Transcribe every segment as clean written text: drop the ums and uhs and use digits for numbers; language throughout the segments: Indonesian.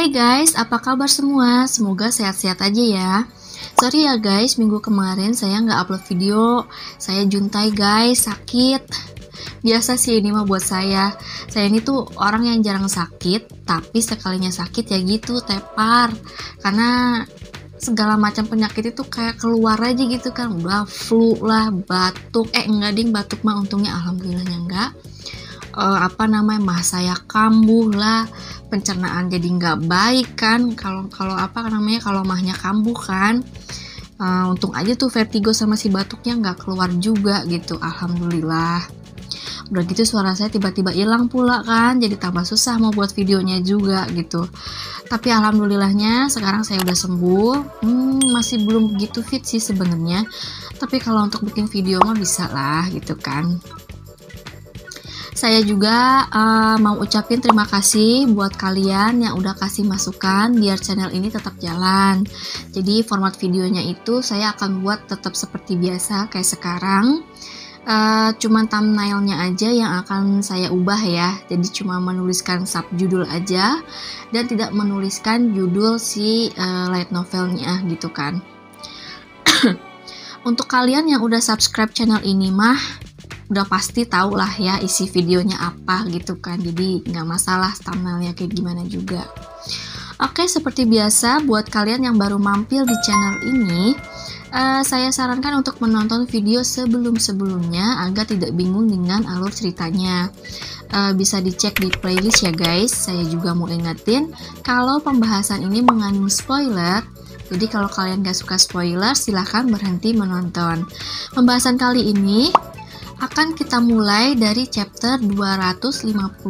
Hai guys, apa kabar semua? Semoga sehat-sehat aja ya. Sorry ya guys, minggu kemarin saya nggak upload video. Saya juntai guys, sakit. Biasa sih ini mah buat saya. Saya ini tuh orang yang jarang sakit, tapi sekalinya sakit ya gitu, tepar. Karena segala macam penyakit itu kayak keluar aja gitu kan. Udah flu lah, batuk. Enggak ding, batuk mah untungnya alhamdulillahnya enggak. Mah saya kambuh lah, pencernaan jadi nggak baik kan, kalau mahnya kambuh kan. Untung aja tuh vertigo sama si batuknya nggak keluar juga gitu, alhamdulillah. Udah gitu suara saya tiba-tiba hilang pula kan, jadi tambah susah mau buat videonya juga gitu. Tapi alhamdulillahnya sekarang saya udah sembuh. Masih belum begitu fit sih sebenarnya, tapi kalau untuk bikin video mah bisa lah gitu kan. Saya juga mau ucapin terima kasih buat kalian yang udah kasih masukan biar channel ini tetap jalan. Jadi format videonya itu saya akan buat tetap seperti biasa kayak sekarang. Cuman thumbnailnya aja yang akan saya ubah ya. Jadi cuma menuliskan subjudul aja dan tidak menuliskan judul si light novelnya gitu kan. Untuk kalian yang udah subscribe channel ini mah udah pasti tahu lah ya isi videonya apa gitu kan, jadi nggak masalah thumbnailnya kayak gimana juga. Oke, seperti biasa buat kalian yang baru mampir di channel ini, saya sarankan untuk menonton video sebelum-sebelumnya agar tidak bingung dengan alur ceritanya. Bisa dicek di playlist ya guys. Saya juga mau ingetin kalau pembahasan ini mengandung spoiler. Jadi kalau kalian gak suka spoiler, silahkan berhenti menonton. Pembahasan kali ini akan kita mulai dari chapter 251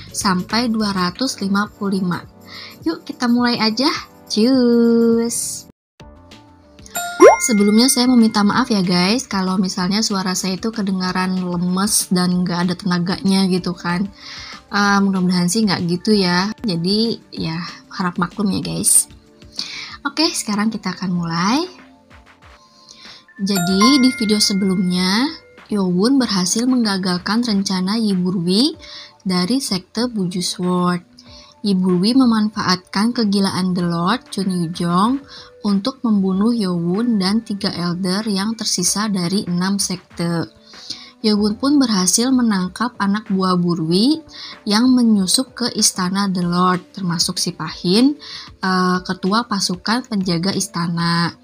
sampai 255. Yuk kita mulai aja. Cus. Sebelumnya saya mau minta maaf ya guys kalau misalnya suara saya itu kedengaran lemes dan gak ada tenaganya gitu kan. Mudah-mudahan sih gak gitu ya. Jadi ya harap maklum ya guys. Oke, sekarang kita akan mulai. Jadi di video sebelumnya Yowon berhasil menggagalkan rencana Yiburwi dari sekte Buju Sword. Yiburwi memanfaatkan kegilaan The Lord Chun Yujong untuk membunuh Yowon dan 3 elder yang tersisa dari 6 sekte. Yowon pun berhasil menangkap anak buah Burwi yang menyusup ke istana The Lord, termasuk si Pahin, ketua pasukan penjaga istana.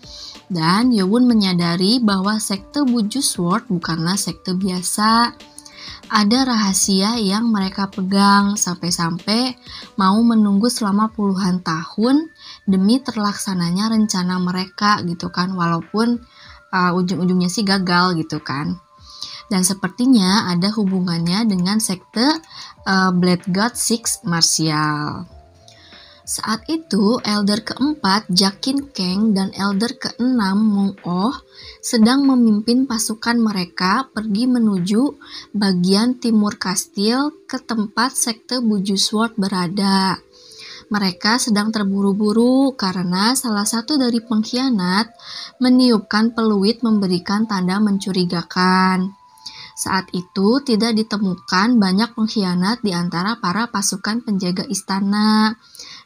Dan Yowon menyadari bahwa sekte Buju Sword bukanlah sekte biasa. Ada rahasia yang mereka pegang sampai-sampai mau menunggu selama puluhan tahun demi terlaksananya rencana mereka gitu kan, walaupun ujung-ujungnya sih gagal gitu kan. Dan sepertinya ada hubungannya dengan sekte Blade God Six Martial. Saat itu, elder keempat Jakin Kang dan elder keenam Mong Oh sedang memimpin pasukan mereka pergi menuju bagian timur kastil ke tempat sekte Buju Sword berada. Mereka sedang terburu-buru karena salah satu dari pengkhianat meniupkan peluit memberikan tanda mencurigakan. Saat itu tidak ditemukan banyak pengkhianat di antara para pasukan penjaga istana.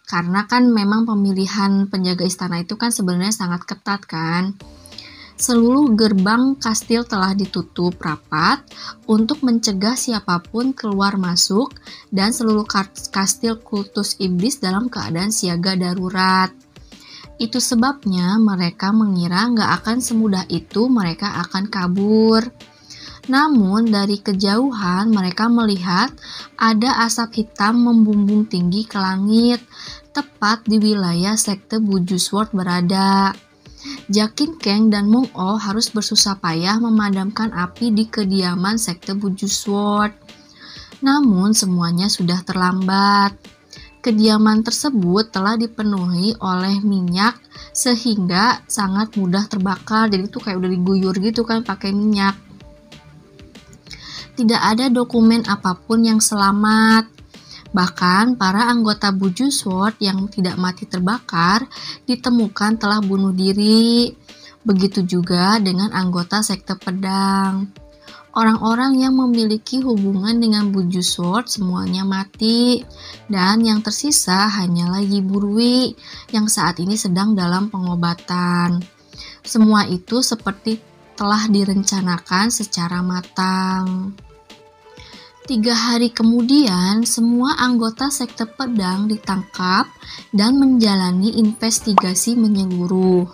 Karena kan memang pemilihan penjaga istana itu kan sebenarnya sangat ketat kan. Seluruh gerbang kastil telah ditutup rapat untuk mencegah siapapun keluar masuk dan seluruh kastil kultus iblis dalam keadaan siaga darurat. Itu sebabnya mereka mengira nggak akan semudah itu mereka akan kabur. Namun dari kejauhan mereka melihat ada asap hitam membumbung tinggi ke langit, tepat di wilayah sekte Buju Sword berada. Jakin Kang dan Mong Oh harus bersusah payah memadamkan api di kediaman sekte Buju Sword. Namun semuanya sudah terlambat. Kediaman tersebut telah dipenuhi oleh minyak sehingga sangat mudah terbakar. Jadi tuh kayak udah diguyur gitu kan pakai minyak. Tidak ada dokumen apapun yang selamat. Bahkan para anggota Buju Sword yang tidak mati terbakar ditemukan telah bunuh diri. Begitu juga dengan anggota sekte pedang. Orang-orang yang memiliki hubungan dengan Buju Sword semuanya mati, dan yang tersisa hanyalah Yi Burwi yang saat ini sedang dalam pengobatan. Semua itu seperti telah direncanakan secara matang. 3 hari kemudian, semua anggota sekte pedang ditangkap dan menjalani investigasi menyeluruh.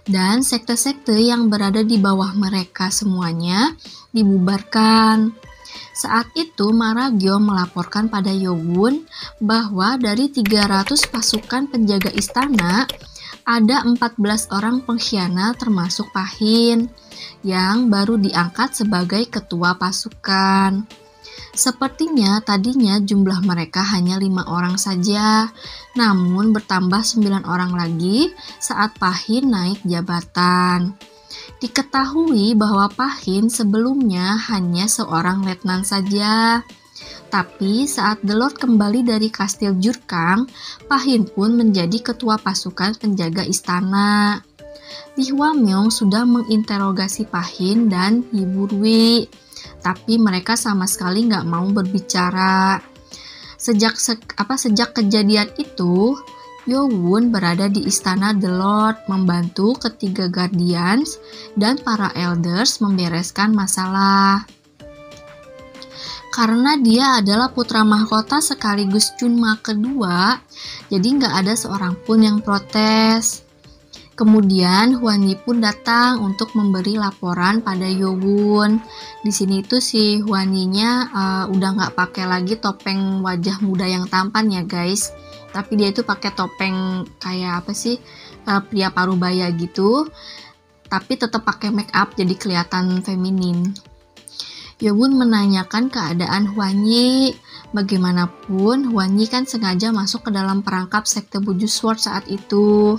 Dan sekte-sekte yang berada di bawah mereka semuanya dibubarkan. Saat itu Maragyo melaporkan pada Yowun bahwa dari 300 pasukan penjaga istana, ada 14 orang pengkhianat termasuk Pahin yang baru diangkat sebagai ketua pasukan. Sepertinya tadinya jumlah mereka hanya 5 orang saja, namun bertambah 9 orang lagi saat Pahin naik jabatan. Diketahui bahwa Pahin sebelumnya hanya seorang letnan saja. Tapi saat The Lord kembali dari Kastil Jurkang, Pahin pun menjadi ketua pasukan penjaga istana. Li Hwamyong sudah menginterogasi Pahin dan Yi Burwi, tapi mereka sama sekali nggak mau berbicara. Sejak kejadian itu, Yowun berada di istana The Lord membantu ketiga Guardians dan para Elders membereskan masalah. Karena dia adalah putra mahkota sekaligus Chunma kedua, jadi nggak ada seorang pun yang protes. Kemudian Hwan Yi pun datang untuk memberi laporan pada Yowun. Di sini tuh si Hwan Yi-nya udah nggak pakai lagi topeng wajah muda yang tampan ya guys. Tapi dia itu pakai topeng kayak apa sih, pria parubaya gitu. Tapi tetap pakai make up jadi kelihatan feminin. Yowun menanyakan keadaan Hwan Yi. Bagaimanapun Hwan Yi kan sengaja masuk ke dalam perangkap sekte Buju Sword saat itu.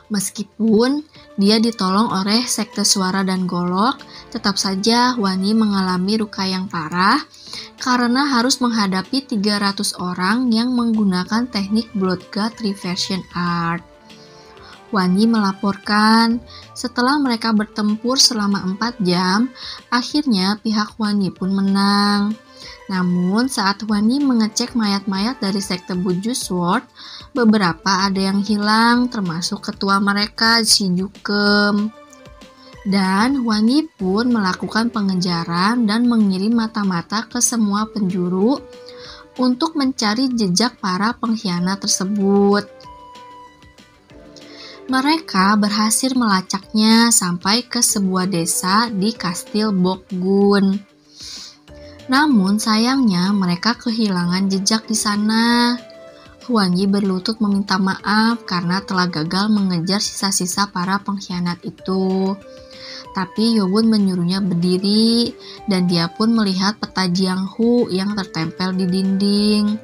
Meskipun dia ditolong oleh sekte Suara dan Golok, tetap saja Hwan Yi mengalami luka yang parah karena harus menghadapi 300 orang yang menggunakan teknik Blood God Reversion Art. Hwan Yi melaporkan, setelah mereka bertempur selama 4 jam, akhirnya pihak Hwan Yi pun menang. Namun saat Hwan Yi mengecek mayat-mayat dari sekte Buju Sword, beberapa ada yang hilang termasuk ketua mereka Si Jukem. Dan Hwan Yi pun melakukan pengejaran dan mengirim mata-mata ke semua penjuru untuk mencari jejak para pengkhianat tersebut. Mereka berhasil melacaknya sampai ke sebuah desa di Kastil Bokgun. Namun sayangnya mereka kehilangan jejak di sana. Hwan Yi berlutut meminta maaf karena telah gagal mengejar sisa-sisa para pengkhianat itu. Tapi Yowun menyuruhnya berdiri dan dia pun melihat peta Jianghu yang tertempel di dinding.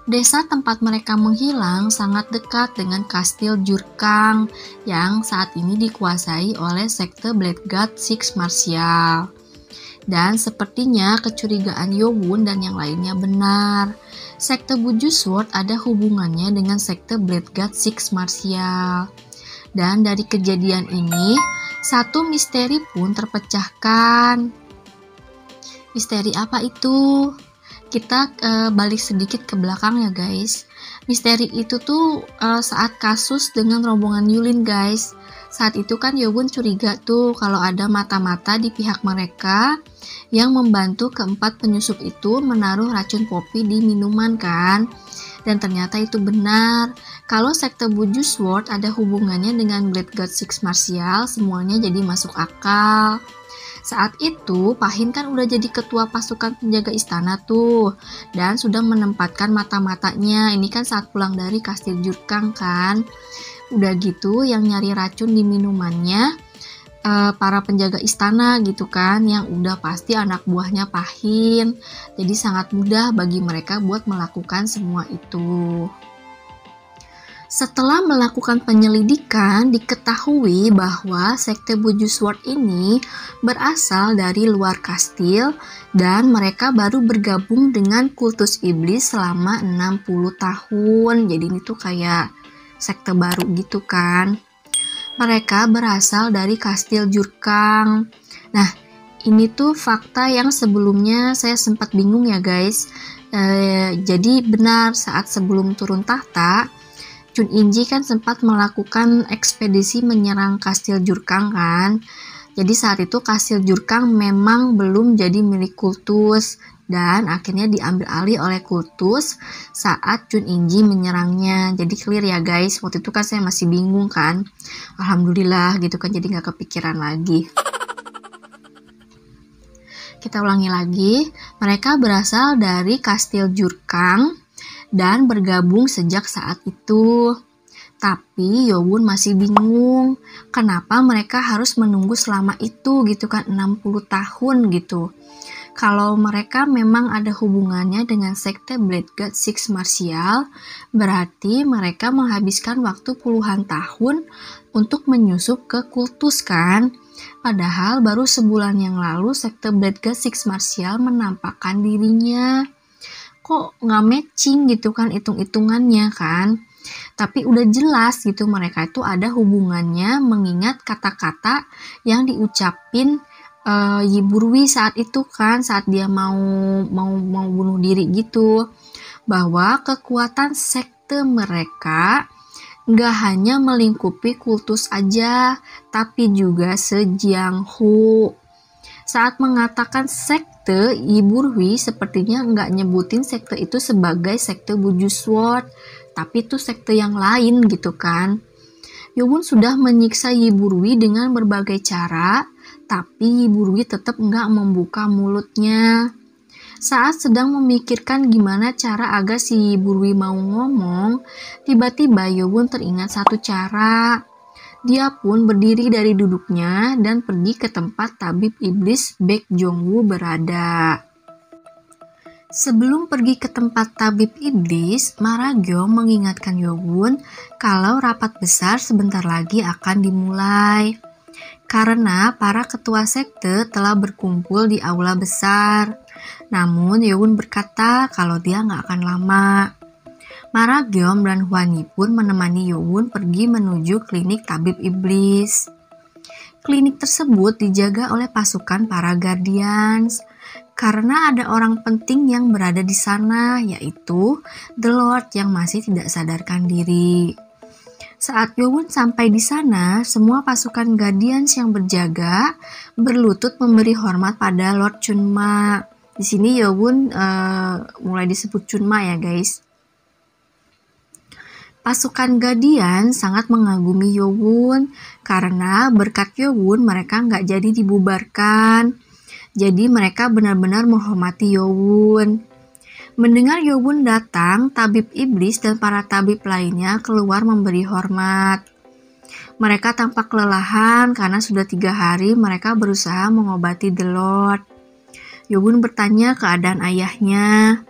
Desa tempat mereka menghilang sangat dekat dengan Kastil Jurkang yang saat ini dikuasai oleh sekte Blade God Six Martial. Dan sepertinya kecurigaan Yowun dan yang lainnya benar. Sekte Buju Sword ada hubungannya dengan sekte Blade God Six Martial. Dan dari kejadian ini, satu misteri pun terpecahkan. Misteri apa itu? Kita balik sedikit ke belakang ya guys. Misteri itu tuh saat kasus dengan rombongan Yulin guys. Saat itu kan Yowun curiga tuh kalau ada mata-mata di pihak mereka yang membantu keempat penyusup itu menaruh racun popi di minuman kan. Dan ternyata itu benar. Kalau sekte Buju Sword ada hubungannya dengan Blade God Six Martial, semuanya jadi masuk akal. Saat itu Pahin kan udah jadi ketua pasukan penjaga istana tuh dan sudah menempatkan mata-matanya. Ini kan saat pulang dari Kastil Jurkang kan. Udah gitu yang nyari racun di minumannya para penjaga istana gitu kan, yang udah pasti anak buahnya Pahin. Jadi sangat mudah bagi mereka buat melakukan semua itu. Setelah melakukan penyelidikan, diketahui bahwa sekte Buju Sword ini berasal dari luar kastil dan mereka baru bergabung dengan kultus iblis selama 60 tahun. Jadi ini tuh kayak sekte baru gitu kan. Mereka berasal dari Kastil Jurkang. Nah, Ini tuh fakta yang sebelumnya saya sempat bingung ya guys. Jadi benar, saat sebelum turun tahta, Chun In-ji kan sempat melakukan ekspedisi menyerang Kastil Jurkang kan. Jadi saat itu Kastil Jurkang memang belum jadi milik Kultus dan akhirnya diambil alih oleh Kultus saat Chun In-ji menyerangnya. Jadi clear ya guys, waktu itu kan saya masih bingung kan. Alhamdulillah gitu kan, jadi nggak kepikiran lagi. Kita ulangi lagi, mereka berasal dari Kastil Jurkang dan bergabung sejak saat itu. Tapi Yowon masih bingung, kenapa mereka harus menunggu selama itu gitu kan, 60 tahun gitu. Kalau mereka memang ada hubungannya dengan sekte Blood God Six Martial, berarti mereka menghabiskan waktu puluhan tahun untuk menyusup ke Kultus kan? Padahal baru sebulan yang lalu sekte Blood God Six Martial menampakkan dirinya. Kok nggak matching gitu kan hitung-hitungannya kan? Tapi udah jelas gitu mereka itu ada hubungannya mengingat kata-kata yang diucapin Yi Burwi saat itu kan, saat dia mau bunuh diri gitu, bahwa kekuatan sekte mereka nggak hanya melingkupi Kultus aja, tapi juga se-Jianghu. Saat mengatakan sekte, Yi Burwi sepertinya nggak nyebutin sekte itu sebagai sekte Buju Sword, tapi itu sekte yang lain gitu kan. Yowon sudah menyiksa Yi Burwi dengan berbagai cara, tapi Yi Burwi tetap nggak membuka mulutnya. Saat sedang memikirkan gimana cara agar si Yi Burwi mau ngomong, tiba-tiba Yowon teringat satu cara. Dia pun berdiri dari duduknya dan pergi ke tempat tabib iblis Baek Jong-woo berada. Sebelum pergi ke tempat tabib iblis, Maragyeom mengingatkan Yowon kalau rapat besar sebentar lagi akan dimulai. Karena para ketua sekte telah berkumpul di aula besar. Namun Yowon berkata kalau dia nggak akan lama. Maragyeom dan Hwani pun menemani Yowon pergi menuju klinik tabib iblis. Klinik tersebut dijaga oleh pasukan para Guardians. Karena ada orang penting yang berada di sana, yaitu The Lord yang masih tidak sadarkan diri. Saat Yowon sampai di sana, semua pasukan Guardians yang berjaga berlutut memberi hormat pada Lord Chunma. Di sini Yowon mulai disebut Chunma ya guys. Pasukan Guardian sangat mengagumi Yowon karena berkat Yowon mereka nggak jadi dibubarkan. Jadi mereka benar-benar menghormati Yowon. Mendengar Yowon datang, tabib iblis dan para tabib lainnya keluar memberi hormat. Mereka tampak kelelahan karena sudah 3 hari mereka berusaha mengobati The Lord. Yowon bertanya keadaan ayahnya.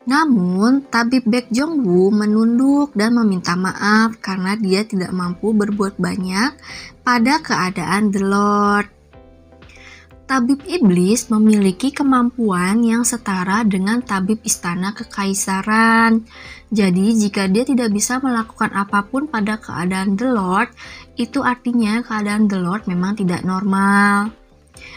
Namun, tabib Baek Jong-woo menunduk dan meminta maaf karena dia tidak mampu berbuat banyak pada keadaan The Lord. Tabib iblis memiliki kemampuan yang setara dengan tabib istana kekaisaran. Jadi jika dia tidak bisa melakukan apapun pada keadaan The Lord, itu artinya keadaan The Lord memang tidak normal.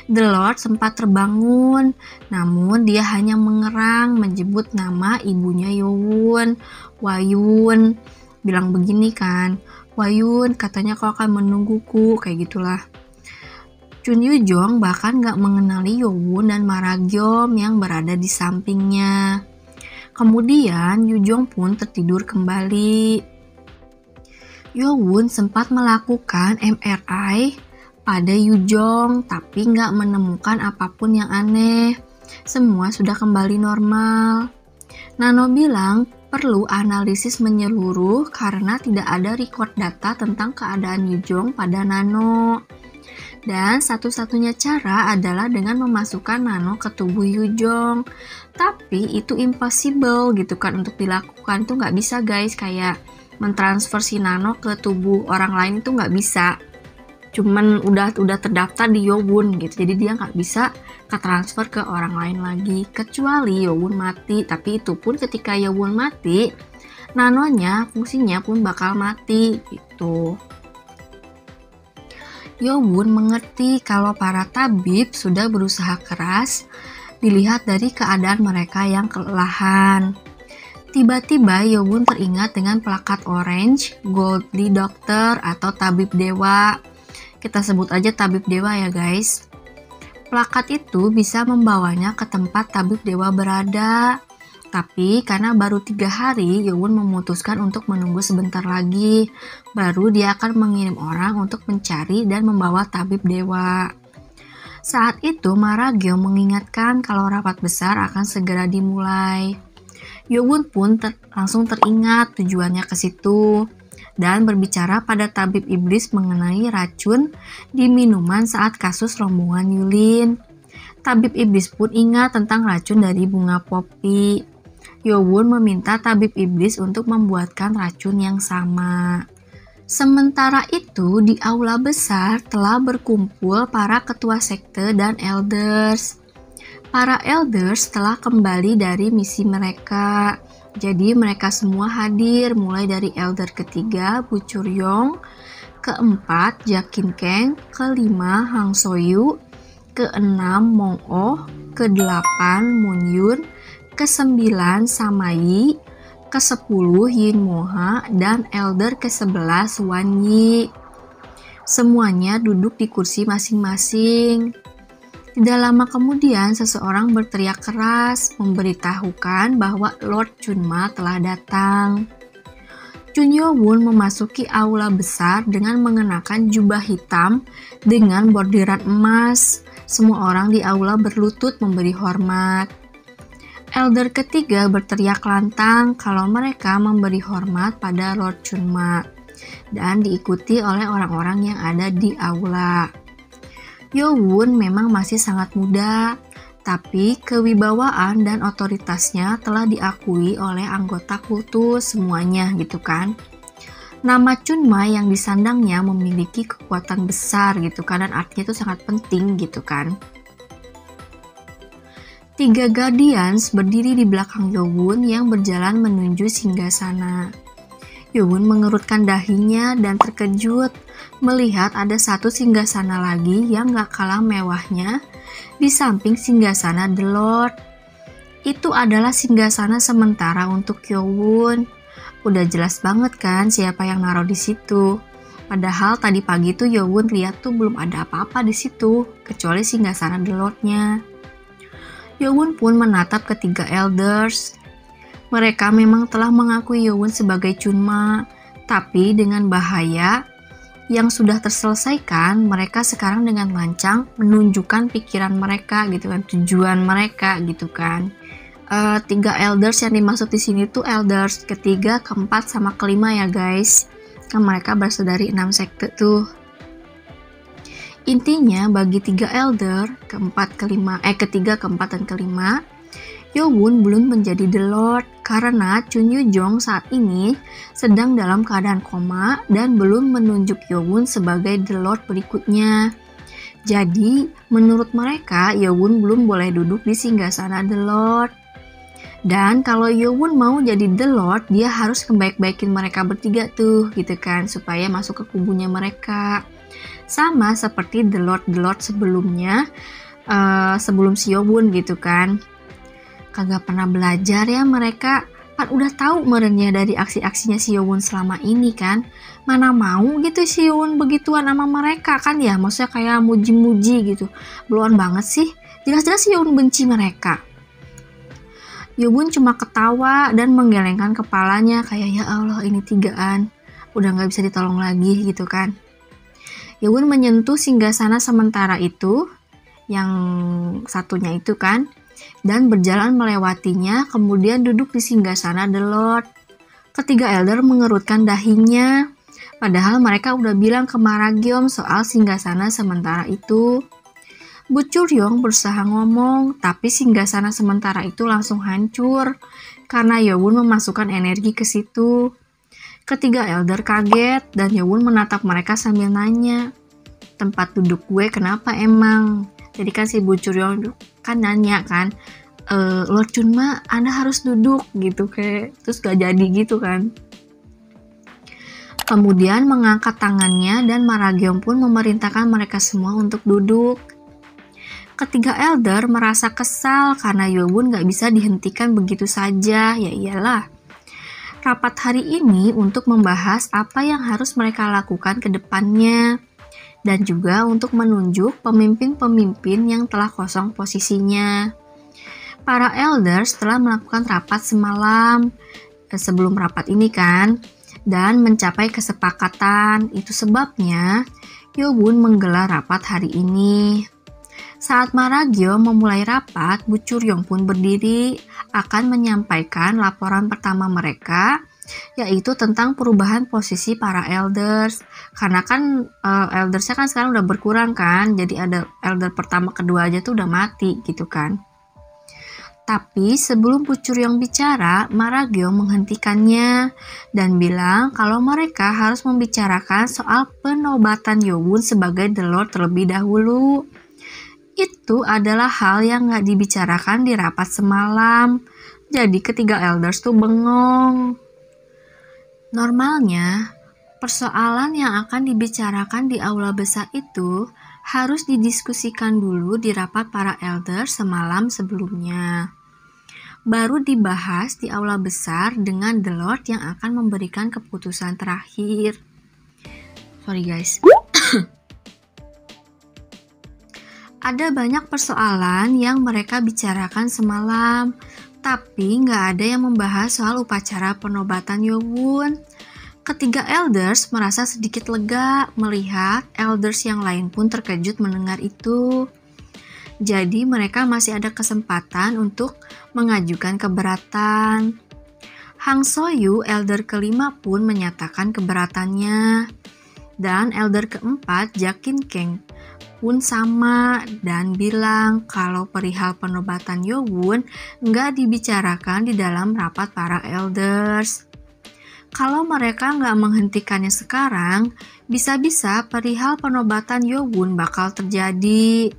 The Lord sempat terbangun, namun dia hanya mengerang menyebut nama ibunya Yowon, Wayun. Bilang begini kan, Wayun katanya kau akan menungguku, kayak gitulah. Chun Yu-jong bahkan gak mengenali Yowon dan Maragyeom yang berada di sampingnya. Kemudian Yu-jong pun tertidur kembali. Yowon sempat melakukan MRI pada Yu-jong tapi gak menemukan apapun yang aneh. Semua sudah kembali normal. Nano bilang perlu analisis menyeluruh karena tidak ada record data tentang keadaan Yu-jong pada Nano. Dan satu-satunya cara adalah dengan memasukkan Nano ke tubuh Yu-jong. Tapi itu impossible gitu kan untuk dilakukan, tuh nggak bisa guys, kayak mentransfer si Nano ke tubuh orang lain itu nggak bisa. Cuman udah terdaftar di Yowon gitu, jadi dia nggak bisa ketransfer ke orang lain lagi kecuali Yowon mati. Tapi itu pun ketika Yowon mati, Nanonya fungsinya pun bakal mati gitu. Yowun mengerti kalau para tabib sudah berusaha keras, dilihat dari keadaan mereka yang kelelahan. Tiba-tiba Yowun teringat dengan plakat orange, Goldie Doctor atau Tabib Dewa. Kita sebut aja Tabib Dewa ya guys. Plakat itu bisa membawanya ke tempat Tabib Dewa berada. Tapi karena baru 3 hari, Yowun memutuskan untuk menunggu sebentar lagi. Baru dia akan mengirim orang untuk mencari dan membawa Tabib Dewa. Saat itu Maragyeom mengingatkan kalau rapat besar akan segera dimulai. Yowun pun langsung teringat tujuannya ke situ dan berbicara pada tabib iblis mengenai racun di minuman saat kasus rombongan Yulin. Tabib iblis pun ingat tentang racun dari bunga popi. Yowun meminta tabib iblis untuk membuatkan racun yang sama. Sementara itu, di aula besar telah berkumpul para ketua sekte dan elders. Para elders telah kembali dari misi mereka. Jadi mereka semua hadir, mulai dari elder ketiga Bucuryong, keempat Jakin Keng, kelima Hang Soyu, keenam Mong Oh, kedelapan Moon Yun, kesembilan Samayi, ke-10 Yin Moha, dan elder ke-11 Wan Yi. Semuanya duduk di kursi masing-masing. Tidak lama kemudian, seseorang berteriak keras memberitahukan bahwa Lord Chunma telah datang. Chun Yowun memasuki aula besar dengan mengenakan jubah hitam dengan bordiran emas. Semua orang di aula berlutut memberi hormat. Elder ketiga berteriak lantang kalau mereka memberi hormat pada Lord Chunma dan diikuti oleh orang-orang yang ada di aula. Yowun memang masih sangat muda, tapi kewibawaan dan otoritasnya telah diakui oleh anggota kultus semuanya gitu kan. Nama Chunma yang disandangnya memiliki kekuatan besar gitu kan, dan artinya itu sangat penting gitu kan. 3 Guardians berdiri di belakang Yowun yang berjalan menuju singgasana. Yowun mengerutkan dahinya dan terkejut melihat ada satu singgasana lagi yang gak kalah mewahnya di samping singgasana The Lord. Itu adalah singgasana sementara untuk Yowun. Udah jelas banget kan siapa yang naruh di situ. Padahal tadi pagi tuh Yowun lihat tuh belum ada apa-apa di situ kecuali singgasana The Lord-nya. Yowun pun menatap ketiga elders. Mereka memang telah mengakui Yowun sebagai Chunma, tapi dengan bahaya yang sudah terselesaikan, mereka sekarang dengan lancang menunjukkan pikiran mereka gitu kan, tujuan mereka gitu kan. 3 elders yang dimaksud di sini tuh elders ketiga, keempat, sama kelima ya guys. Kan mereka berasal dari 6 sekte tuh. Intinya bagi 3 elder, ketiga, keempat, dan kelima, Yowun belum menjadi The Lord karena Chun Yujong saat ini sedang dalam keadaan koma dan belum menunjuk Yowun sebagai The Lord berikutnya. Jadi, menurut mereka, Yowun belum boleh duduk di singgasana The Lord. Dan kalau Yowun mau jadi The Lord, dia harus ngebaik-baikin mereka bertiga tuh, gitu kan, supaya masuk ke kubunya mereka. Sama seperti The Lord sebelumnya, sebelum si Yowun gitu kan. Kagak pernah belajar ya mereka, kan udah tahu merennya dari aksi-aksinya si Yowun selama ini kan. Mana mau gitu si Yowun begituan sama mereka kan ya, maksudnya kayak muji-muji gitu. Beluan banget sih, jelas-jelas si Yowun benci mereka. Yowun cuma ketawa dan menggelengkan kepalanya kayak ya Allah ini 3-an, udah gak bisa ditolong lagi gitu kan. Yowun menyentuh singgasana sementara itu, yang satunya itu kan, dan berjalan melewatinya, kemudian duduk di singgasana The Lord. Ketiga elder mengerutkan dahinya, padahal mereka udah bilang ke Maragyeom soal singgasana sementara itu. Bucuryong berusaha ngomong, tapi singgasana sementara itu langsung hancur karena Yowun memasukkan energi ke situ. Ketiga elder kaget dan Yowun menatap mereka sambil nanya, tempat duduk gue kenapa emang? Jadi kan si Bucuryong kan nanya kan, Lord Chunma Anda harus duduk gitu kayak, terus gak jadi gitu kan. Kemudian mengangkat tangannya dan Maragiom pun memerintahkan mereka semua untuk duduk. Ketiga elder merasa kesal karena Yowun gak bisa dihentikan begitu saja. Ya iyalah. Rapat hari ini untuk membahas apa yang harus mereka lakukan ke depannya. Dan juga untuk menunjuk pemimpin-pemimpin yang telah kosong posisinya. Para elders telah melakukan rapat semalam sebelum rapat ini kan. Dan mencapai kesepakatan. Itu sebabnya Yowun menggelar rapat hari ini. Saat Maragiom memulai rapat, Bu Churyong pun berdiri akan menyampaikan laporan pertama mereka, yaitu tentang perubahan posisi para elders. Karena kan eldersnya kan sekarang udah berkurang kan, jadi ada elder pertama kedua aja tuh udah mati gitu kan. Tapi sebelum Bu Churyong bicara, Maragiom menghentikannya dan bilang kalau mereka harus membicarakan soal penobatan Yowun sebagai The Lord terlebih dahulu. Itu adalah hal yang gak dibicarakan di rapat semalam. Jadi ketiga elders tuh bengong. Normalnya, persoalan yang akan dibicarakan di aula besar itu harus didiskusikan dulu di rapat para elders semalam sebelumnya. Baru dibahas di aula besar dengan The Lord yang akan memberikan keputusan terakhir. Sorry guys. Ada banyak persoalan yang mereka bicarakan semalam, tapi nggak ada yang membahas soal upacara penobatan Yowun. Ketiga elders merasa sedikit lega melihat elders yang lain pun terkejut mendengar itu. Jadi mereka masih ada kesempatan untuk mengajukan keberatan. Hang Soyu, elder kelima pun menyatakan keberatannya. Dan elder keempat, Jakin Keng, pun sama dan bilang kalau perihal penobatan Yowun nggak dibicarakan di dalam rapat para elders. Kalau mereka nggak menghentikannya sekarang, bisa-bisa perihal penobatan Yowun bakal terjadi.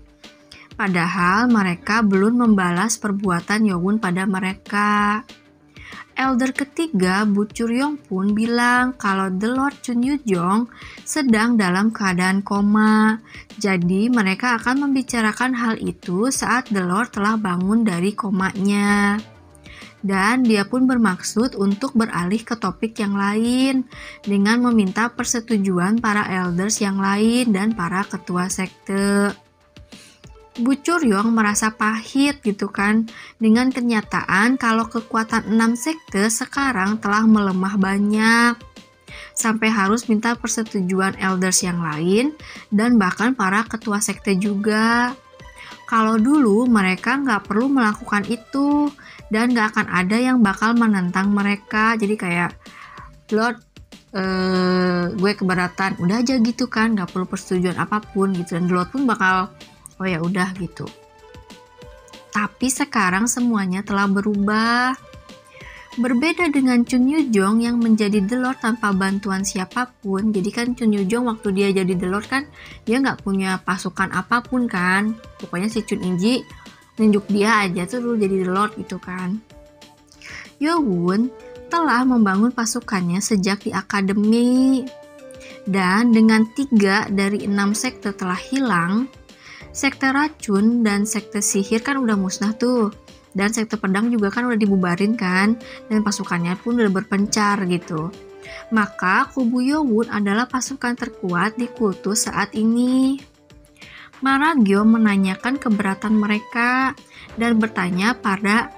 Padahal mereka belum membalas perbuatan Yowun pada mereka. Elder ketiga, Bu Churyong pun bilang kalau The Lord Chun Yu-jong sedang dalam keadaan koma. Jadi mereka akan membicarakan hal itu saat The Lord telah bangun dari komanya. Dan dia pun bermaksud untuk beralih ke topik yang lain dengan meminta persetujuan para elders yang lain dan para ketua sekte. Bu Churyong merasa pahit gitu kan dengan kenyataan kalau kekuatan 6 sekte sekarang telah melemah banyak sampai harus minta persetujuan elders yang lain dan bahkan para ketua sekte juga. Kalau dulu mereka nggak perlu melakukan itu dan nggak akan ada yang bakal menentang mereka. Jadi kayak Lord gue keberatan, udah aja gitu kan, nggak perlu persetujuan apapun gitu, dan Lord pun bakal oh ya udah gitu. Tapi sekarang semuanya telah berubah. Berbeda dengan Chun Yu-jong yang menjadi The Lord tanpa bantuan siapapun. Jadi kan Chun Yu-jong waktu dia jadi The Lord kan dia nggak punya pasukan apapun kan. Pokoknya si Chun In-ji nunjuk dia aja tuh dulu jadi The Lord gitu kan. Yowun telah membangun pasukannya sejak di akademi. Dan dengan 3 dari 6 sekte telah hilang, sekte racun dan sekte sihir kan udah musnah tuh. Dan sekte pedang juga kan udah dibubarin kan. Dan pasukannya pun udah berpencar gitu. Maka kubu Yowun adalah pasukan terkuat di kultus saat ini. Maragiom menanyakan keberatan mereka dan bertanya pada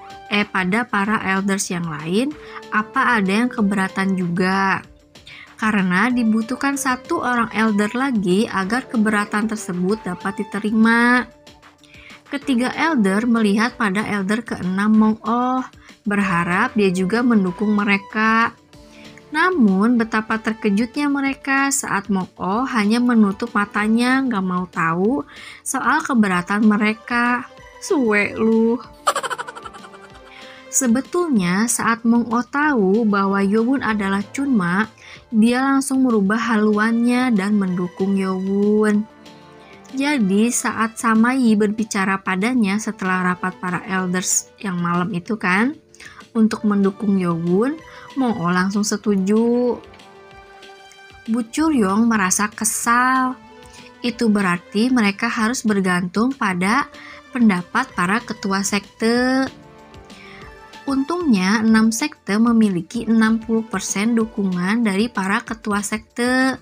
para elders yang lain apa ada yang keberatan juga. Karena dibutuhkan 1 orang elder lagi agar keberatan tersebut dapat diterima. Ketiga elder melihat pada elder ke-6 Mong-oh, berharap dia juga mendukung mereka. Namun betapa terkejutnya mereka saat Mong-oh hanya menutup matanya gak mau tahu soal keberatan mereka. Suwe lu. Sebetulnya saat Mong-oh tahu bahwa Yowun adalah Chunma, dia langsung merubah haluannya dan mendukung Yowun. Jadi saat Samayi berbicara padanya setelah rapat para elders yang malam itu kan, untuk mendukung Yowun, Mong-oh langsung setuju. Bu Churyong merasa kesal. Itu berarti mereka harus bergantung pada pendapat para ketua sekte. Untungnya 6 sekte memiliki 60% dukungan dari para ketua sekte.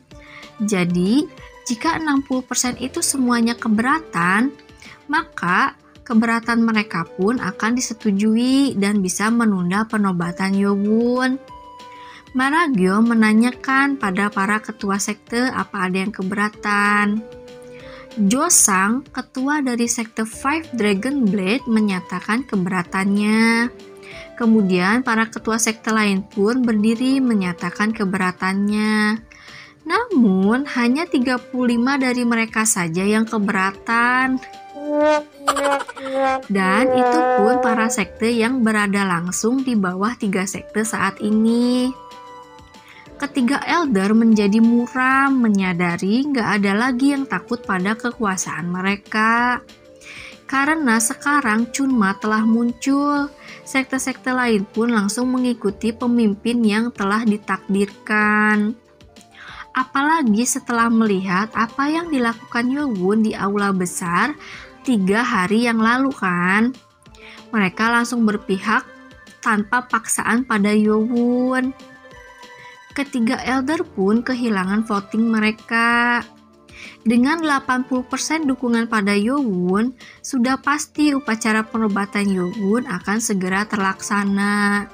Jadi, jika 60% itu semuanya keberatan, maka keberatan mereka pun akan disetujui dan bisa menunda penobatan Yowon. Maragyo menanyakan pada para ketua sekte apa ada yang keberatan. Josang, ketua dari sekte Five Dragon Blade, menyatakan keberatannya. Kemudian para ketua sekte lain pun berdiri menyatakan keberatannya. Namun hanya 35 dari mereka saja yang keberatan. Dan itu pun para sekte yang berada langsung di bawah 3 sekte saat ini. Ketiga elder menjadi muram, menyadari nggak ada lagi yang takut pada kekuasaan mereka. Karena sekarang Chunma telah muncul, sekte-sekte lain pun langsung mengikuti pemimpin yang telah ditakdirkan. Apalagi setelah melihat apa yang dilakukan Yowon di aula besar 3 hari yang lalu kan. Mereka langsung berpihak tanpa paksaan pada Yowon. Ketiga elder pun kehilangan voting mereka. Dengan 80% dukungan pada Yowon, sudah pasti upacara penobatan Yowon akan segera terlaksana.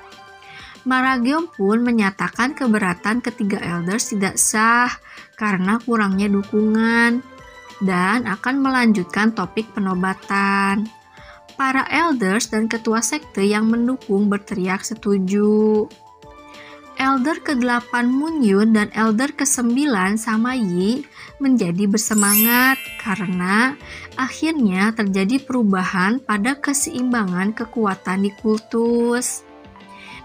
Maragyeong pun menyatakan keberatan ketiga elders tidak sah karena kurangnya dukungan dan akan melanjutkan topik penobatan. Para elders dan ketua sekte yang mendukung berteriak setuju. Elder ke-8 Moon-yoon dan Elder ke-9 Sama Yi menjadi bersemangat karena akhirnya terjadi perubahan pada keseimbangan kekuatan di kultus.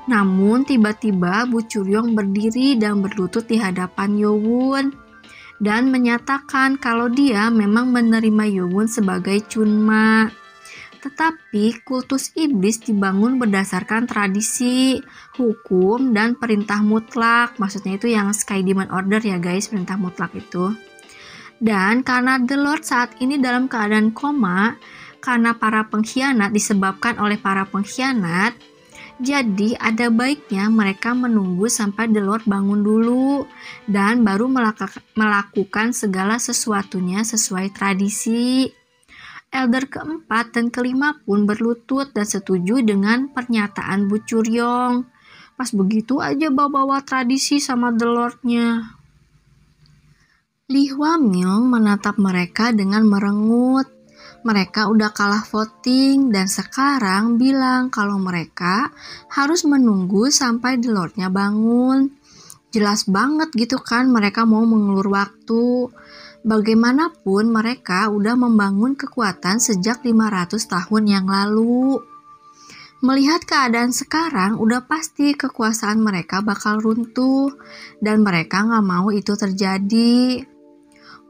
Namun tiba-tiba Bu Churyong berdiri dan berlutut di hadapan Yowon dan menyatakan kalau dia memang menerima Yowon sebagai Chunma. Tetapi kultus iblis dibangun berdasarkan tradisi, hukum, dan perintah mutlak. Maksudnya itu yang Sky Demon Order ya guys, perintah mutlak itu. Dan karena The Lord saat ini dalam keadaan koma, karena para pengkhianat disebabkan oleh para pengkhianat, jadi ada baiknya mereka menunggu sampai The Lord bangun dulu dan baru melakukan segala sesuatunya sesuai tradisi. Elder keempat dan kelima pun berlutut dan setuju dengan pernyataan Bu Churyong. Pas begitu aja bawa-bawa tradisi sama The Lord-nya. Lee Hwa-myung menatap mereka dengan merengut. Mereka udah kalah voting dan sekarang bilang kalau mereka harus menunggu sampai The Lord-nya bangun. Jelas banget gitu kan mereka mau mengulur waktu. Bagaimanapun mereka udah membangun kekuatan sejak 500 tahun yang lalu. Melihat keadaan sekarang udah pasti kekuasaan mereka bakal runtuh dan mereka gak mau itu terjadi.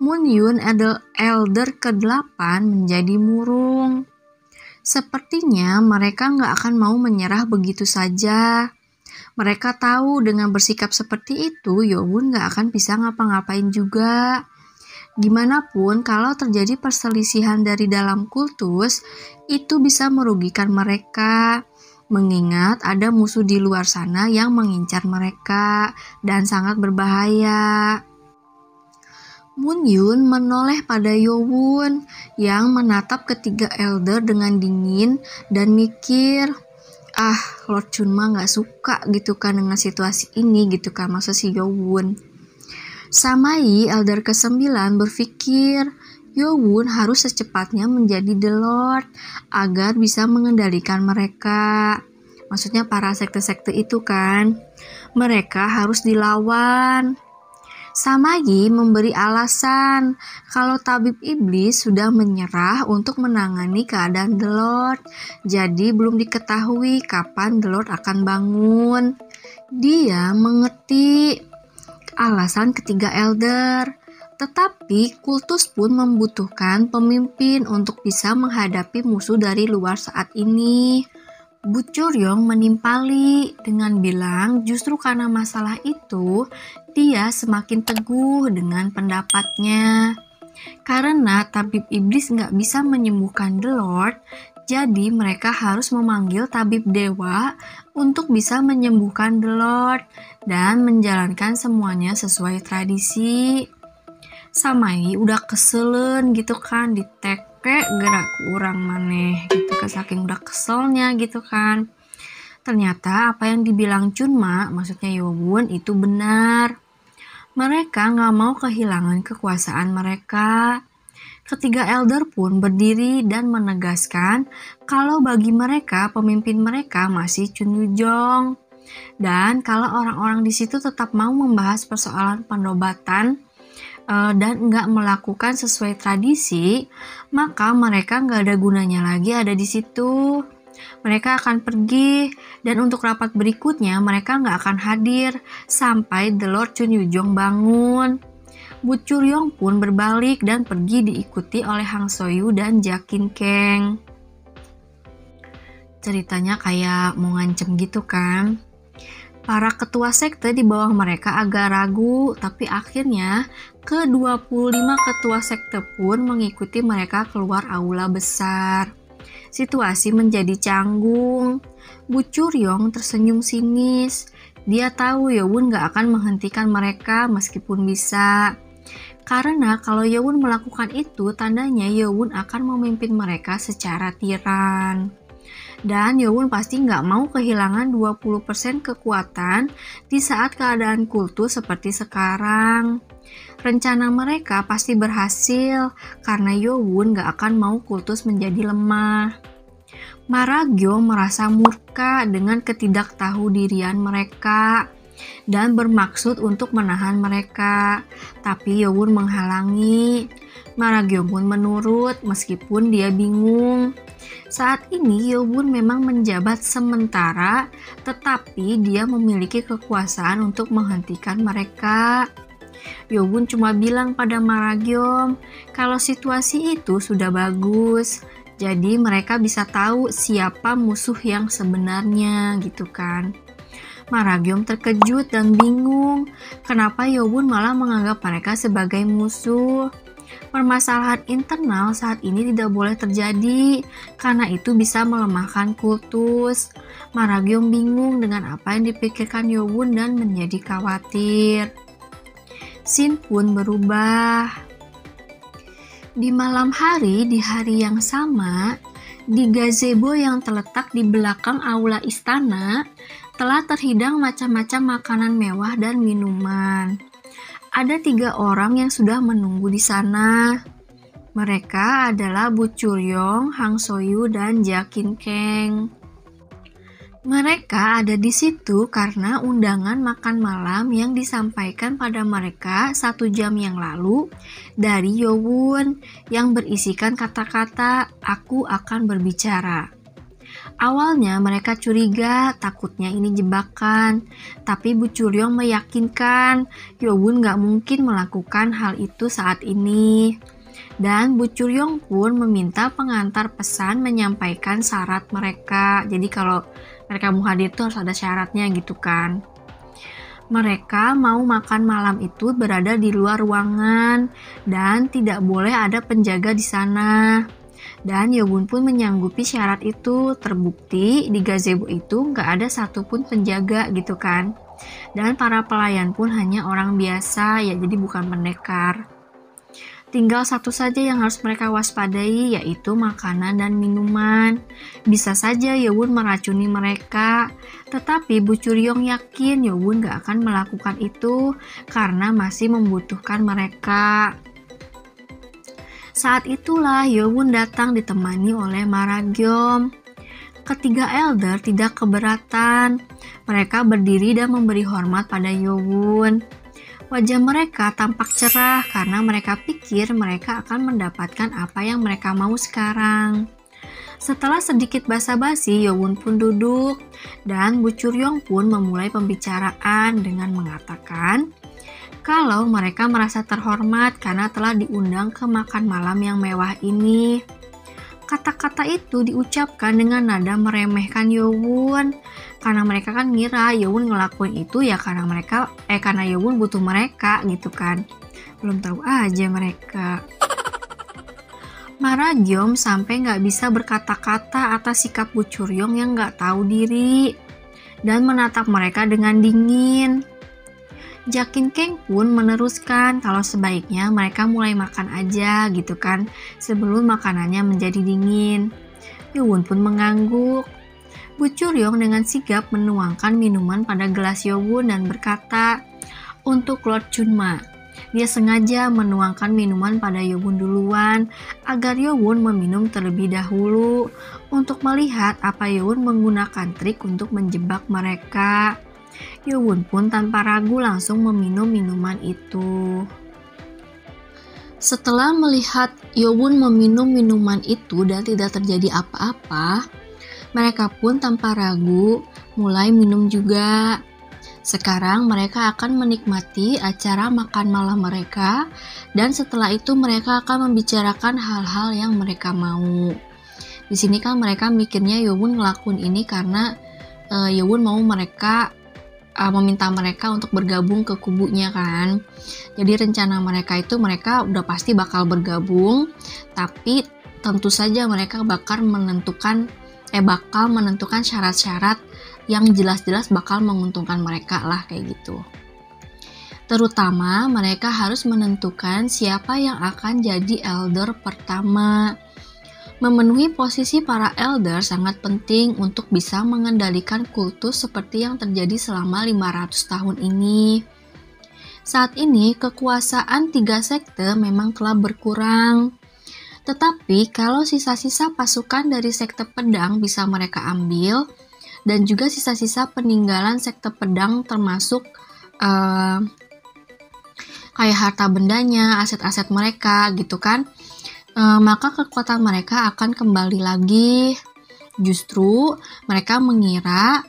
Moon-yoon elder ke-8 menjadi murung. Sepertinya mereka gak akan mau menyerah begitu saja. Mereka tahu dengan bersikap seperti itu Yowon gak akan bisa ngapa-ngapain juga. Gimana pun kalau terjadi perselisihan dari dalam kultus, itu bisa merugikan mereka. Mengingat ada musuh di luar sana yang mengincar mereka dan sangat berbahaya. Moon-yoon menoleh pada Yowon yang menatap ketiga elder dengan dingin dan mikir, Lord Chunma gak suka gitu kan dengan situasi ini gitu kan maksud si Yowon. Sama Yi, elder ke-9 berpikir Yowon harus secepatnya menjadi The Lord agar bisa mengendalikan mereka. Maksudnya para sekte-sekte itu kan. Mereka harus dilawan. Sama Yi memberi alasan kalau tabib iblis sudah menyerah untuk menangani keadaan The Lord. Jadi belum diketahui kapan The Lord akan bangun. Dia mengerti alasan ketiga elder, tetapi kultus pun membutuhkan pemimpin untuk bisa menghadapi musuh dari luar saat ini. Bu Churyong menimpali dengan bilang justru karena masalah itu dia semakin teguh dengan pendapatnya. Karena tabib iblis nggak bisa menyembuhkan The Lord, jadi mereka harus memanggil tabib dewa untuk bisa menyembuhkan The Lord dan menjalankan semuanya sesuai tradisi. Samai udah keselen gitu kan, diteke gerak kurang maneh gitu kan, saking udah keselnya gitu kan. Ternyata apa yang dibilang Chunma, maksudnya Yowon, itu benar. Mereka nggak mau kehilangan kekuasaan mereka. Ketiga elder pun berdiri dan menegaskan kalau bagi mereka pemimpin mereka masih Chun Yu-jong. Dan kalau orang-orang di situ tetap mau membahas persoalan pendobatan dan nggak melakukan sesuai tradisi, maka mereka nggak ada gunanya lagi ada di situ. Mereka akan pergi, dan untuk rapat berikutnya mereka nggak akan hadir sampai The Lord Chun Yu-jong bangun. Bu Churyong pun berbalik dan pergi diikuti oleh Hang So-yu dan Jakin Kang. Ceritanya kayak mau ngancem gitu kan. Para ketua sekte di bawah mereka agak ragu, tapi akhirnya ke-25 ketua sekte pun mengikuti mereka keluar aula besar. Situasi menjadi canggung. Bu Churyong tersenyum sinis. Dia tahu Yowon gak akan menghentikan mereka meskipun bisa. Karena kalau Yowon melakukan itu, tandanya Yowon akan memimpin mereka secara tiran. Dan Yowon pasti nggak mau kehilangan 20% kekuatan di saat keadaan kultus seperti sekarang. Rencana mereka pasti berhasil karena Yowon nggak akan mau kultus menjadi lemah. Maragyo merasa murka dengan ketidaktahu-dirian mereka dan bermaksud untuk menahan mereka, tapi Yowon menghalangi. Maragyo pun menurut meskipun dia bingung. Saat ini Yowon memang menjabat sementara, tetapi dia memiliki kekuasaan untuk menghentikan mereka. Yowon cuma bilang pada Maragyo kalau situasi itu sudah bagus, jadi mereka bisa tahu siapa musuh yang sebenarnya gitu kan. Maragyo terkejut dan bingung kenapa Yowon malah menganggap mereka sebagai musuh. Permasalahan internal saat ini tidak boleh terjadi karena itu bisa melemahkan kultus. Maragyo bingung dengan apa yang dipikirkan Yowon dan menjadi khawatir. Scene pun berubah. Di malam hari, di hari yang sama, di gazebo yang terletak di belakang aula istana, telah terhidang macam-macam makanan mewah dan minuman. Ada 3 orang yang sudah menunggu di sana. Mereka adalah Bu Churyong, Hang So-yu, dan Jakin Kang. Mereka ada di situ karena undangan makan malam yang disampaikan pada mereka 1 jam yang lalu dari Yowon yang berisikan kata-kata "aku akan berbicara". Awalnya mereka curiga takutnya ini jebakan, tapi Bu Churyong meyakinkan Yowon gak mungkin melakukan hal itu saat ini. Dan Bu Churyong pun meminta pengantar pesan menyampaikan syarat mereka. Jadi kalau mereka mau hadir tuh harus ada syaratnya gitu kan. Mereka mau makan malam itu berada di luar ruangan dan tidak boleh ada penjaga di sana. Dan Yowon pun menyanggupi syarat itu. Terbukti di gazebo itu nggak ada satupun penjaga gitu kan. Dan para pelayan pun hanya orang biasa ya, jadi bukan pendekar. Tinggal satu saja yang harus mereka waspadai, yaitu makanan dan minuman. Bisa saja Yowon meracuni mereka, tetapi Bu Churyong yakin Yowon gak akan melakukan itu karena masih membutuhkan mereka. Saat itulah Yowon datang ditemani oleh Maragyo. Ketiga elder tidak keberatan. Mereka berdiri dan memberi hormat pada Yowon. Wajah mereka tampak cerah karena mereka pikir mereka akan mendapatkan apa yang mereka mau sekarang. Setelah sedikit basa-basi, Yowon pun duduk dan Bu Churyong pun memulai pembicaraan dengan mengatakan kalau mereka merasa terhormat karena telah diundang ke makan malam yang mewah ini. Kata-kata itu diucapkan dengan nada meremehkan Yowun. Karena mereka kan ngira Yowun ngelakuin itu ya karena Yowun butuh mereka gitu kan. Belum tahu aja mereka. Maragyom sampai nggak bisa berkata-kata atas sikap Bu Churyong yang nggak tahu diri dan menatap mereka dengan dingin. Jakin Keng pun meneruskan kalau sebaiknya mereka mulai makan aja gitu kan sebelum makanannya menjadi dingin. Yowun pun mengangguk. Bu Churyong dengan sigap menuangkan minuman pada gelas Yowun dan berkata, "Untuk Lord Chunma." Dia sengaja menuangkan minuman pada Yowun duluan agar Yowun meminum terlebih dahulu untuk melihat apa Yowun menggunakan trik untuk menjebak mereka. Yowun pun tanpa ragu langsung meminum minuman itu. Setelah melihat Yowun meminum minuman itu dan tidak terjadi apa-apa, mereka pun tanpa ragu mulai minum juga. Sekarang mereka akan menikmati acara makan malam mereka dan setelah itu mereka akan membicarakan hal-hal yang mereka mau. Di sini kan mereka mikirnya Yowun ngelakuin ini karena Yowun mau mereka meminta mereka untuk bergabung ke kubunya kan. Jadi rencana mereka itu mereka udah pasti bakal bergabung, tapi tentu saja mereka bakal menentukan syarat-syarat yang jelas-jelas bakal menguntungkan mereka lah kayak gitu. Terutama mereka harus menentukan siapa yang akan jadi elder pertama. Memenuhi posisi para elder sangat penting untuk bisa mengendalikan kultus seperti yang terjadi selama 500 tahun ini. Saat ini kekuasaan 3 sekte memang telah berkurang. Tetapi kalau sisa-sisa pasukan dari sekte pedang bisa mereka ambil, dan juga sisa-sisa peninggalan sekte pedang termasuk kayak harta bendanya, aset-aset mereka gitu kan, maka kekuatan mereka akan kembali lagi. Justru mereka mengira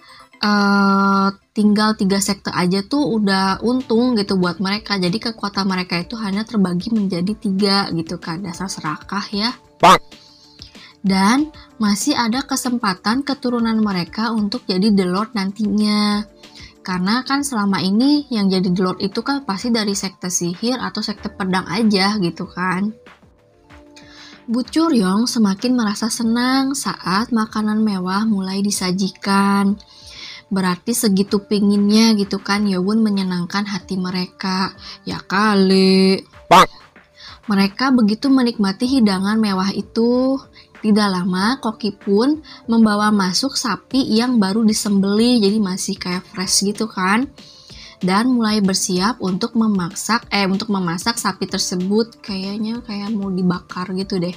tinggal 3 sekte aja tuh udah untung gitu buat mereka, jadi kekuatan mereka itu hanya terbagi menjadi 3 gitu kan. Dasar serakah ya. Dan masih ada kesempatan keturunan mereka untuk jadi The Lord nantinya. Karena kan selama ini yang jadi The Lord itu kan pasti dari sekte sihir atau sekte pedang aja gitu kan. Bu Churyong semakin merasa senang saat makanan mewah mulai disajikan. Berarti segitu pinginnya gitu kan Yowun menyenangkan hati mereka. Ya kali. Mereka begitu menikmati hidangan mewah itu. Tidak lama, Koki pun membawa masuk sapi yang baru disembelih, jadi masih kayak fresh gitu kan. Dan mulai bersiap untuk memasak sapi tersebut, kayaknya kayak mau dibakar gitu deh.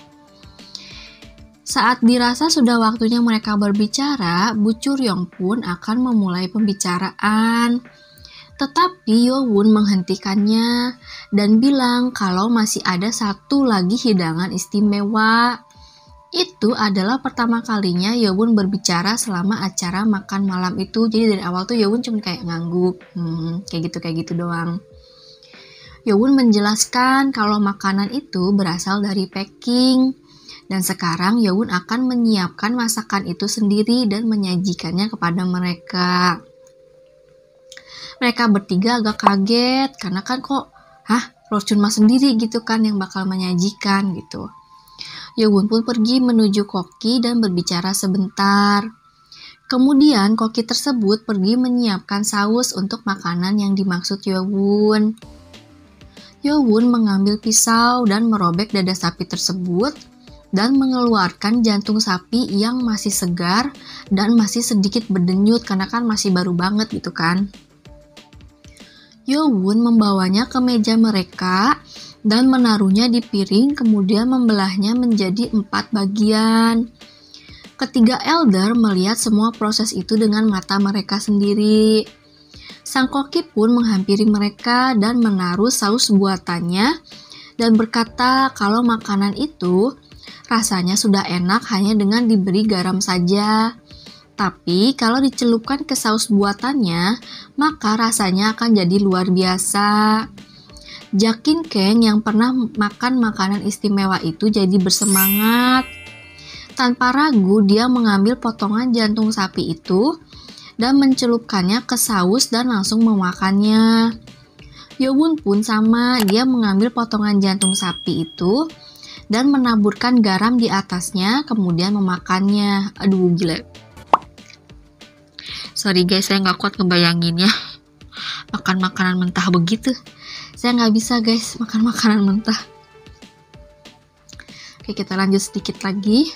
Saat dirasa sudah waktunya mereka berbicara, Bu Churyong pun akan memulai pembicaraan. Tetapi Yowun menghentikannya dan bilang kalau masih ada satu lagi hidangan istimewa. Itu adalah pertama kalinya Yowun berbicara selama acara makan malam itu. Jadi dari awal tuh Yowun cuma kayak ngangguk, kayak gitu doang. Yowun menjelaskan kalau makanan itu berasal dari Peking. Dan sekarang Yowun akan menyiapkan masakan itu sendiri dan menyajikannya kepada mereka. Mereka bertiga agak kaget karena kan kok, Lord Chunma sendiri gitu kan yang bakal menyajikan gitu. Yowun pun pergi menuju Koki dan berbicara sebentar. Kemudian Koki tersebut pergi menyiapkan saus untuk makanan yang dimaksud Yowun. Yowun mengambil pisau dan merobek dada sapi tersebut dan mengeluarkan jantung sapi yang masih segar dan masih sedikit berdenyut karena kan masih baru banget gitu kan. Yowun membawanya ke meja mereka dan menaruhnya di piring, kemudian membelahnya menjadi 4 bagian. Ketiga elder melihat semua proses itu dengan mata mereka sendiri. Sang Koki pun menghampiri mereka dan menaruh saus buatannya dan berkata kalau makanan itu rasanya sudah enak hanya dengan diberi garam saja. Tapi kalau dicelupkan ke saus buatannya, maka rasanya akan jadi luar biasa. Jakin Keng yang pernah makan makanan istimewa itu jadi bersemangat. Tanpa ragu dia mengambil potongan jantung sapi itu dan mencelupkannya ke saus dan langsung memakannya. Yowun pun sama, dia mengambil potongan jantung sapi itu dan menaburkan garam di atasnya, kemudian memakannya. Aduh, gila. Sorry guys, saya nggak kuat ngebayanginnya. Makan makanan mentah begitu. Saya nggak bisa guys, makan makanan mentah. Oke, kita lanjut sedikit lagi.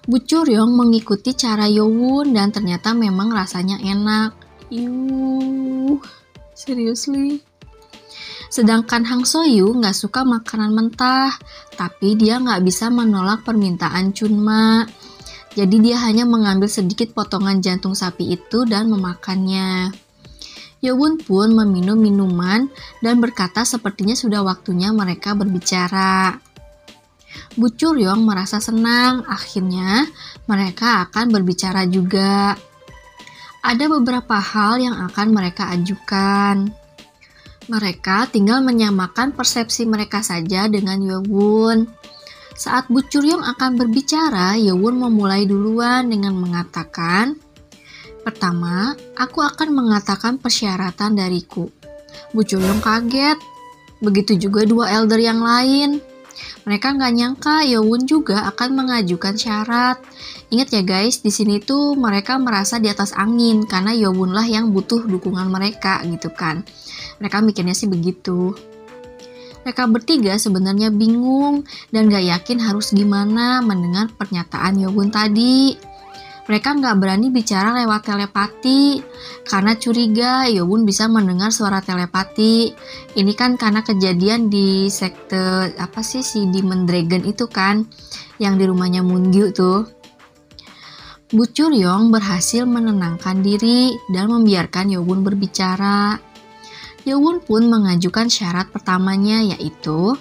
Bu Churyong mengikuti cara Yowun dan ternyata memang rasanya enak. Seriously. Sedangkan Hang Soyu nggak suka makanan mentah, tapi dia nggak bisa menolak permintaan Chunma. Jadi dia hanya mengambil sedikit potongan jantung sapi itu dan memakannya. Yowun pun meminum minuman dan berkata sepertinya sudah waktunya mereka berbicara. Bu Churyong merasa senang, akhirnya mereka akan berbicara juga. Ada beberapa hal yang akan mereka ajukan. Mereka tinggal menyamakan persepsi mereka saja dengan Yowun. Saat Bu Churyong akan berbicara, Yowun memulai duluan dengan mengatakan, "Pertama, aku akan mengatakan persyaratan dariku." Bu Churyong kaget. Begitu juga dua elder yang lain. Mereka nggak nyangka Yowun juga akan mengajukan syarat. Ingat ya guys, di sini tuh mereka merasa di atas angin karena Yowun lah yang butuh dukungan mereka gitu kan. Mereka mikirnya sih begitu. Mereka bertiga sebenarnya bingung dan gak yakin harus gimana mendengar pernyataan Yowun tadi. Mereka nggak berani bicara lewat telepati karena curiga Yowun bisa mendengar suara telepati. Ini kan karena kejadian di sekte si Demon Dragon itu kan, yang di rumahnya Moongyu tuh. Bu Churyong berhasil menenangkan diri dan membiarkan Yowun berbicara. Yowun pun mengajukan syarat pertamanya, yaitu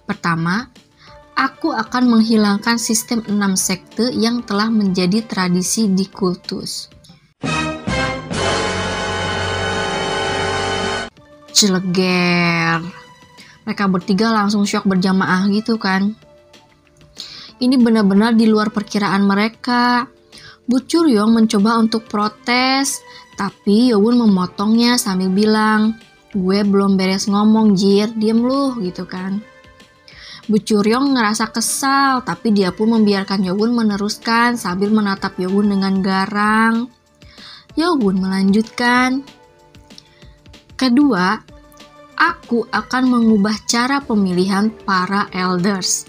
pertama, aku akan menghilangkan sistem 6 sekte yang telah menjadi tradisi di kultus. Celeger. Mereka bertiga langsung syok berjamaah gitu kan. Ini benar-benar di luar perkiraan mereka. Bu Churyong mencoba untuk protes, tapi Yowun memotongnya sambil bilang, "Gue belum beres ngomong, Jir, diem lu," gitu kan. Bu Churyong ngerasa kesal, tapi dia pun membiarkan Yowun meneruskan sambil menatap Yowun dengan garang. Yowun melanjutkan, "Kedua, aku akan mengubah cara pemilihan para elders.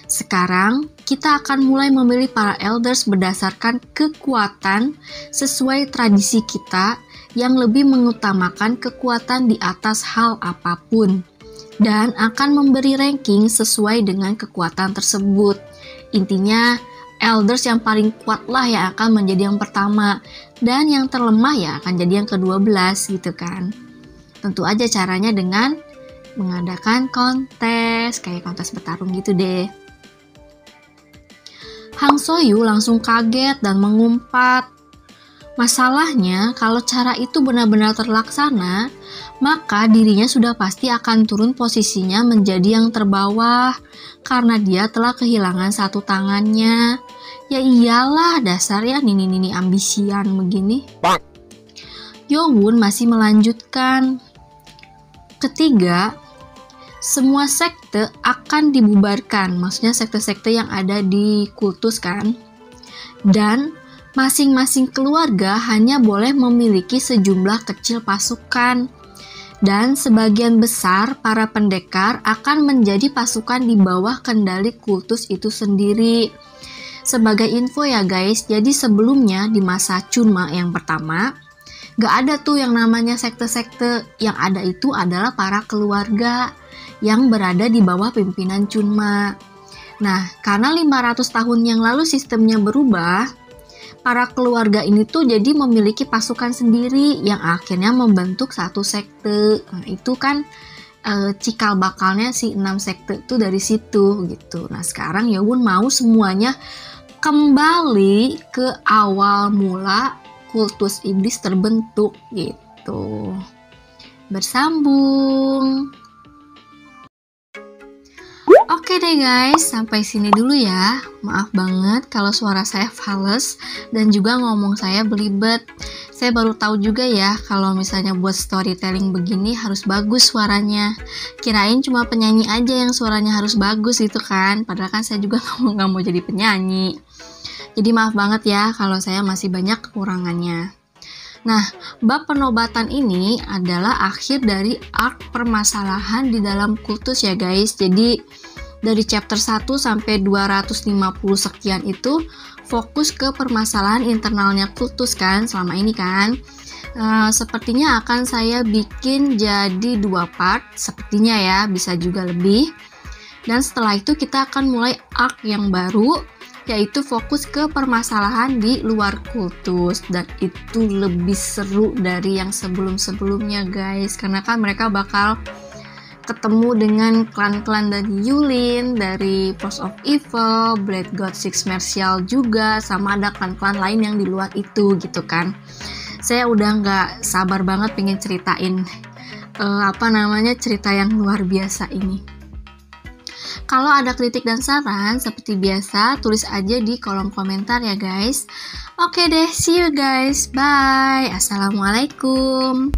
Sekarang, kita akan mulai memilih para elders berdasarkan kekuatan sesuai tradisi kita yang lebih mengutamakan kekuatan di atas hal apapun. Dan akan memberi ranking sesuai dengan kekuatan tersebut. Intinya, elders yang paling kuat lah yang akan menjadi yang pertama. Dan yang terlemah ya akan jadi yang ke-12 gitu kan. Tentu aja caranya dengan mengadakan kontes, kayak kontes bertarung gitu deh." Hang Soyu langsung kaget dan mengumpat. Masalahnya, kalau cara itu benar-benar terlaksana, maka dirinya sudah pasti akan turun posisinya menjadi yang terbawah karena dia telah kehilangan satu tangannya. Ya iyalah, dasarnya nini-nini ambisian begini. Yowun masih melanjutkan. Ketiga, semua sekte akan dibubarkan, maksudnya sekte-sekte yang ada di kultus kan. Dan masing-masing keluarga hanya boleh memiliki sejumlah kecil pasukan. Dan sebagian besar para pendekar akan menjadi pasukan di bawah kendali kultus itu sendiri. Sebagai info ya guys, jadi sebelumnya di masa Chunma yang pertama, gak ada tuh yang namanya sekte-sekte. Yang ada itu adalah para keluarga yang berada di bawah pimpinan Chunma. Nah, karena 500 tahun yang lalu sistemnya berubah, para keluarga ini tuh jadi memiliki pasukan sendiri yang akhirnya membentuk satu sekte. Nah, itu kan cikal bakalnya si 6 sekte itu dari situ gitu. Nah, sekarang Yowun mau semuanya kembali ke awal mula kultus iblis terbentuk gitu. Bersambung. Oke deh guys, sampai sini dulu ya. Maaf banget kalau suara saya fales dan juga ngomong saya belibet. Saya baru tahu juga ya kalau misalnya buat storytelling begini harus bagus suaranya. Kirain cuma penyanyi aja yang suaranya harus bagus gitu kan. Padahal kan saya juga nggak mau jadi penyanyi. Jadi maaf banget ya kalau saya masih banyak kekurangannya. Nah, bab penobatan ini adalah akhir dari arc permasalahan di dalam kultus ya guys. Jadi dari chapter 1 sampai 250 sekian itu fokus ke permasalahan internalnya kultus kan selama ini kan. Sepertinya akan saya bikin jadi 2 part, sepertinya ya, bisa juga lebih. Dan setelah itu kita akan mulai arc yang baru, yaitu fokus ke permasalahan di luar kultus, dan itu lebih seru dari yang sebelum-sebelumnya guys, karena kan mereka bakal ketemu dengan klan-klan dari Yulin, dari Force of Evil, Blade God Six Martial juga, sama ada klan-klan lain yang di luar itu gitu kan. Saya udah nggak sabar banget pengen ceritain cerita yang luar biasa ini. Kalau ada kritik dan saran, seperti biasa, tulis aja di kolom komentar ya guys. Oke deh, see you guys. Bye. Assalamualaikum.